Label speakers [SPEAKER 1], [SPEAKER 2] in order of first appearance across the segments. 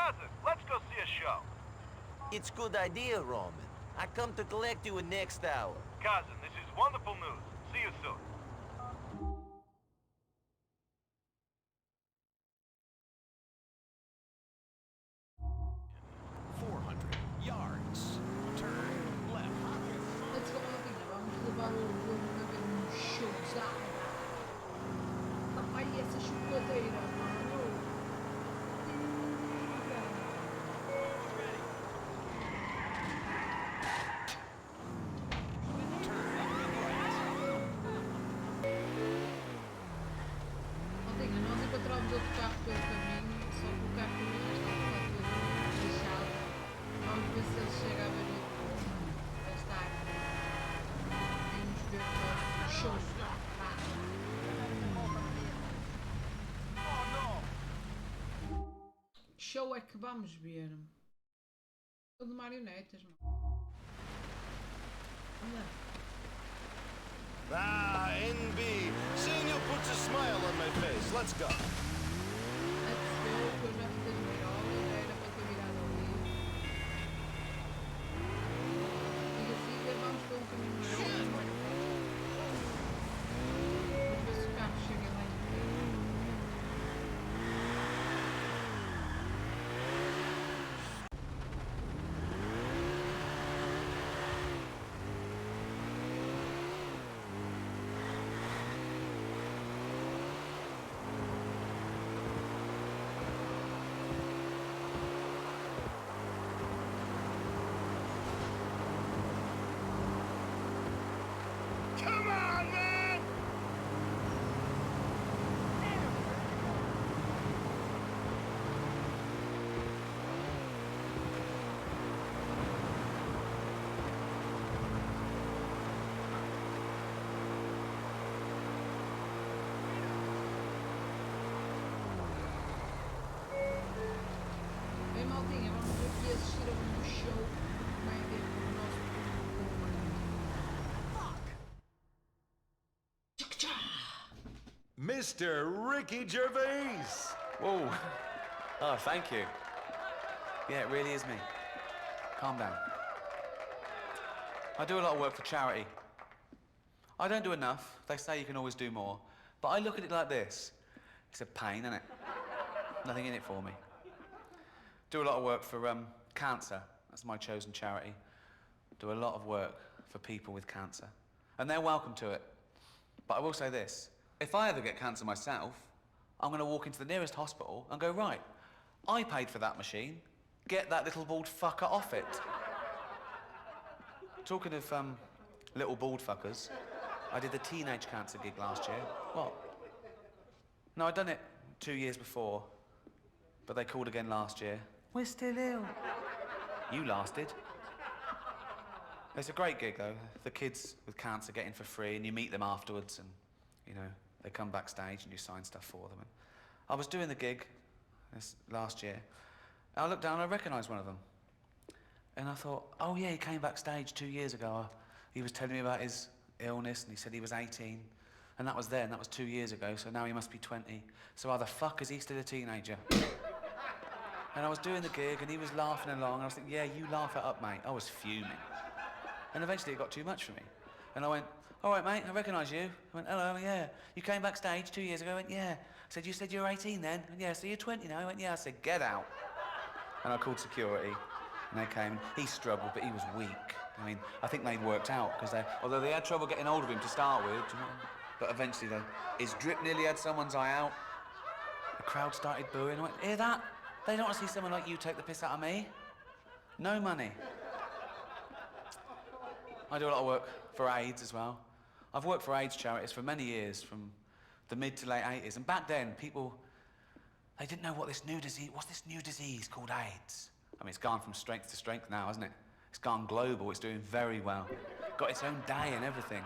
[SPEAKER 1] Cousin, let's go see a show.
[SPEAKER 2] It's good idea, Roman. I come to collect you in next hour.
[SPEAKER 1] Cousin, this is wonderful news. See you soon.
[SPEAKER 3] Let's go, Helena. Vamos levar o jogo a ver um showzada. Ai, essa chocolateira, mano. Ontem nós encontramos outro carro pelo caminho, só que o carro também já está todo lixado. Vamos ver se ele chega a ver outro. Vai estar. Vamos ver o show. Show é que vamos ver. Show de marionetas, mano. Olha.
[SPEAKER 4] Ah, NB. Seeing you puts a smile on my face. Let's go.
[SPEAKER 3] Let's go, que eu já fiz as meirolas, já era para ter virado ali. Siga, siga, vamos pelo caminho maior. Vamos ver se o carro chega lá em cima.
[SPEAKER 4] Come on, man!
[SPEAKER 3] Bem, maltinha, vamos aqui assistir a um show de comédia com o nosso
[SPEAKER 4] Mr. Ricky Gervais!
[SPEAKER 5] Whoa. Oh, thank you. Yeah, it really is me. Calm down. I do a lot of work for charity. I don't do enough. They say you can always do more. But I look at it like this. It's a pain, isn't it? Nothing in it for me. Do a lot of work for cancer. That's my chosen charity. Do a lot of work for people with cancer. And they're welcome to it. But I will say this. If I ever get cancer myself, I'm going to walk into the nearest hospital and go, right, I paid for that machine. Get that little bald fucker off it. Talking of little bald fuckers, I did the teenage cancer gig last year. What? No, I'd done it 2 years before, but they called again last year. We're still ill. You lasted. It's a great gig, though. The kids with cancer get in for free, and you meet them afterwards, and, you know, they come backstage and you sign stuff for them. And I was doing the gig this last year, and I looked down and I recognised one of them. And I thought, oh yeah, he came backstage 2 years ago. He was telling me about his illness, and he said he was 18. And that was then, that was 2 years ago, so now he must be 20. So how the fuck is he still a teenager? And I was doing the gig, and he was laughing along, and I was thinking, yeah, you laugh it up, mate. I was fuming. And eventually it got too much for me. And I went, all right, mate, I recognise you. I went, hello, yeah. You came backstage 2 years ago? I went, yeah. I said, you said you were 18 then? And yeah, so you're 20 now? I went, yeah. I said, get out. And I called security, and they came. He struggled, but he was weak. I mean, I think they'd worked out, because although they had trouble getting hold of him to start with, you know, but eventually his drip nearly had someone's eye out. The crowd started booing. I went, hear that? They don't want to see someone like you take the piss out of me. No money. I do a lot of work for AIDS as well. I've worked for AIDS charities for many years, from the mid to late 80s. And back then, people, they didn't know what's this new disease called AIDS. I mean, it's gone from strength to strength now, hasn't it? It's gone global, it's doing very well. Got its own day and everything.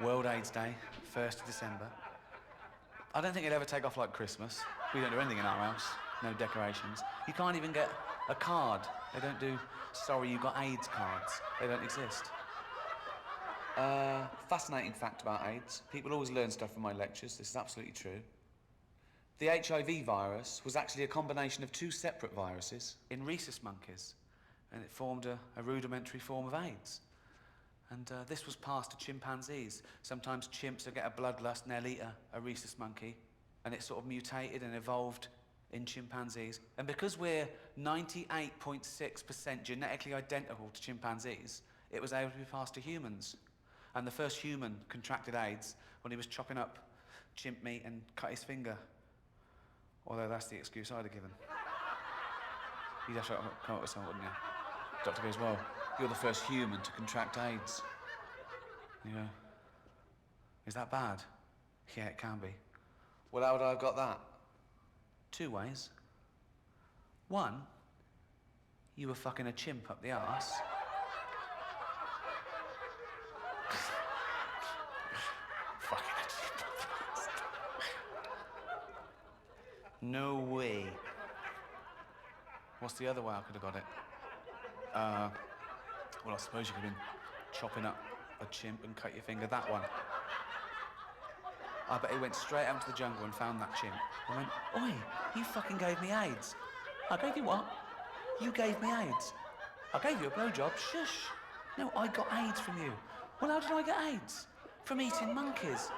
[SPEAKER 5] World AIDS Day, 1st of December. I don't think it'll ever take off like Christmas. We don't do anything in our house, no decorations. You can't even get a card. They don't do, sorry, you got AIDS cards. They don't exist. Fascinating fact about AIDS. People always learn stuff from my lectures. This is absolutely true. The HIV virus was actually a combination of two separate viruses in rhesus monkeys, and it formed a rudimentary form of AIDS. And this was passed to chimpanzees. Sometimes chimps will get a bloodlust and they'll eat a rhesus monkey, and it sort of mutated and evolved in chimpanzees. And because we're 98.6% genetically identical to chimpanzees, it was able to be passed to humans. And the first human contracted AIDS when he was chopping up chimp meat and cut his finger. Although that's the excuse I'd have given. You'd have to come up with something, wouldn't you? Doctor goes, well, you're the first human to contract AIDS. You go, is that bad? Yeah, it can be. Well, how would I have got that? Two ways. One, you were fucking a chimp up the arse. Fucking a chimp up the arse. No way. What's the other way I could have got it? Well, I suppose you could have been chopping up a chimp and cut your finger. That one. I bet he went straight out into the jungle and found that chimp. And went, oi, you fucking gave me AIDS. I gave you what? You gave me AIDS. I gave you a blowjob. Shush. No, I got AIDS from you. Well, how did I get AIDS? From eating monkeys.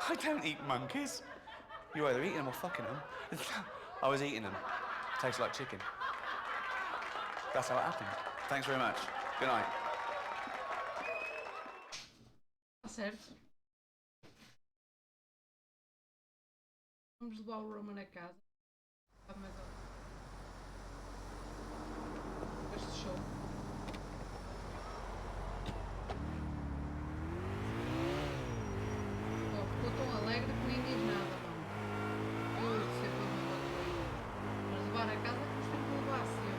[SPEAKER 5] I don't eat monkeys. You're either eating them or fucking them. I was eating them. Tastes like chicken. That's how it happened. Thanks very much. Good night.
[SPEAKER 3] Tá certo. Vamos levar o Roman a casa. Mais este show. Oh, ficou tão alegre que nem diz nada, mano. Eu sempre não vou aí. Mas levar a casa custa que levar sempre.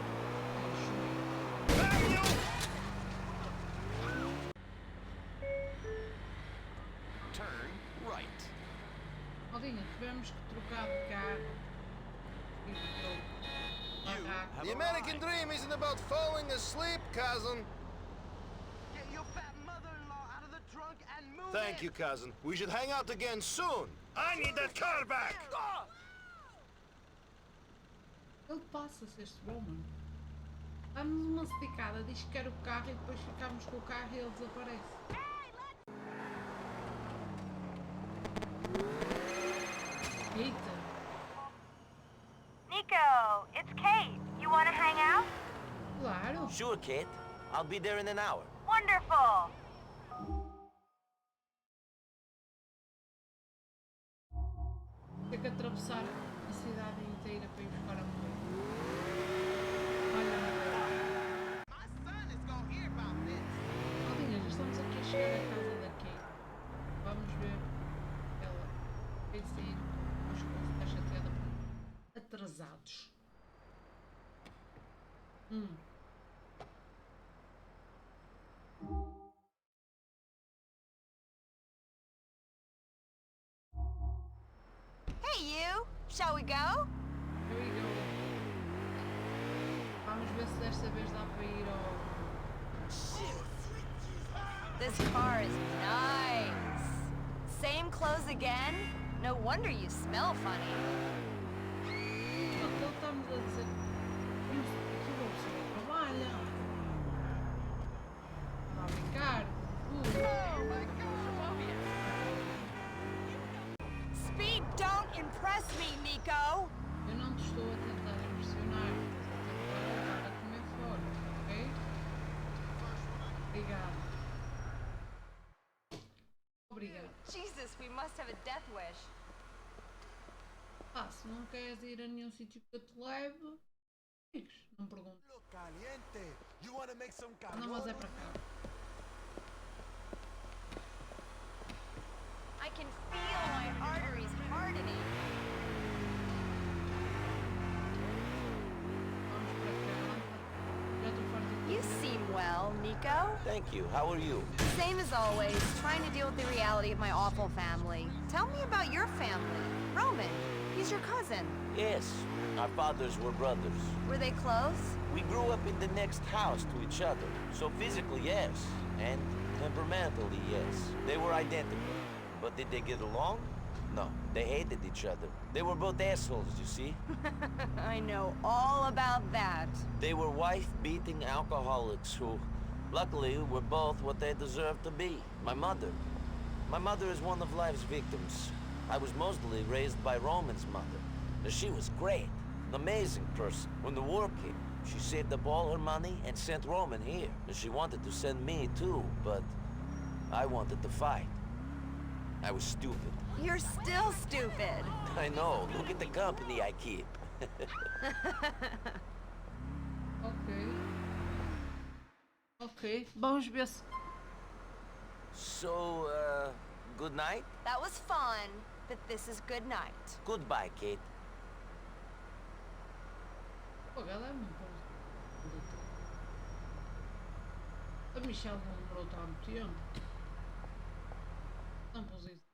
[SPEAKER 4] Turn right.
[SPEAKER 3] Maldinha, tivemos que trocar de carro. E eu.
[SPEAKER 4] The American dream isn't about falling asleep, cousin.
[SPEAKER 1] Get your fat mother-in-law out of the trunk and move
[SPEAKER 4] Thank you, cousin. We should hang out again soon. I need that car back.
[SPEAKER 3] Ele passa-se este Roman. Dá-nos uma esticada, diz que quer o carro e depois ficamos com o carro e ele desaparece. Eita!
[SPEAKER 6] Nico, it's Kate. You want to hang out?
[SPEAKER 3] Claro!
[SPEAKER 2] Sure, Kate. I'll be there in an hour.
[SPEAKER 6] Wonderful.
[SPEAKER 3] Tem que atravessar a cidade inteira para ir buscar a mulher. Olha, Maldinha, já estamos aqui a chegar à casa da Kate. Vamos ver. Ela vai sair. Acho que está chateada por atrasados.
[SPEAKER 6] Hey, you. Shall we go?
[SPEAKER 3] Here we go. Vamos ver se desta vez dá para ir ao...
[SPEAKER 6] This car is nice. Same clothes again? No wonder you smell funny.
[SPEAKER 3] Ele está-nos a dizer que uma pessoa trabalha. Está a brincar.
[SPEAKER 6] Speed don't impress me, Nico.
[SPEAKER 3] Eu não te estou a tentar impressionar. Estou a tentar levar a comer fora, ok? Obrigado. Obrigado.
[SPEAKER 6] Jesus, we must have a death wish.
[SPEAKER 3] Se não queres ir a nenhum sítio que eu te leve, diz, não pergunto. Não, mas é para cá.
[SPEAKER 6] I can feel my arteries hardening.
[SPEAKER 3] Vamos para cá. Já estou farta de
[SPEAKER 6] You seem well, Nico.
[SPEAKER 2] Thank you. How are you?
[SPEAKER 6] Same as always, trying to deal with the reality of my awful family. Tell me about your family. Roman, he's your cousin.
[SPEAKER 2] Yes. Our fathers were brothers.
[SPEAKER 6] Were they close?
[SPEAKER 2] We grew up in the next house to each other. So physically, yes. And temperamentally, yes. They were identical. But did they get along? No, they hated each other. They were both assholes, you see?
[SPEAKER 6] I know all about that.
[SPEAKER 2] They were wife-beating alcoholics who, luckily, were both what they deserved to be. My mother is one of life's victims. I was mostly raised by Roman's mother. She was great, an amazing person. When the war came, she saved up all her money and sent Roman here. She wanted to send me too, but I wanted to fight. I was stupid.
[SPEAKER 6] You're still stupid.
[SPEAKER 2] I know. Look at the company I keep.
[SPEAKER 3] Ok. Vamos ver se...
[SPEAKER 2] So, good night?
[SPEAKER 6] That was fun, but this is good night.
[SPEAKER 2] Goodbye, Kate.
[SPEAKER 3] Pô, ela é muito boa. A Michelle não demorou tanto tempo. Não pus isso.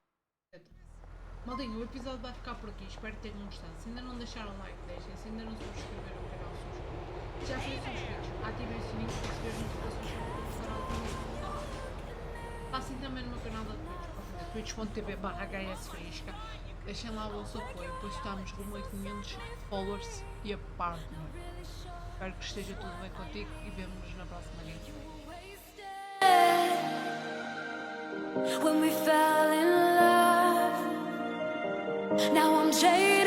[SPEAKER 3] Maldinho, o episódio vai ficar por aqui. Espero que tenham gostado. Se ainda não deixaram like, deixem. Se ainda não subscreveram o canal, subscrevam. Já forem subscritos, ativem o sininho para receber notificações quando começar algum vídeo. Passem também no meu canal da Twitch, twitch.tv/hsfaisca. Deixem lá o vosso apoio, pois estamos rumo a 500 followers e a partner. Espero que esteja tudo bem contigo e vemo-nos na próxima gameplay.
[SPEAKER 7] When we fell in love, now I'm jaded.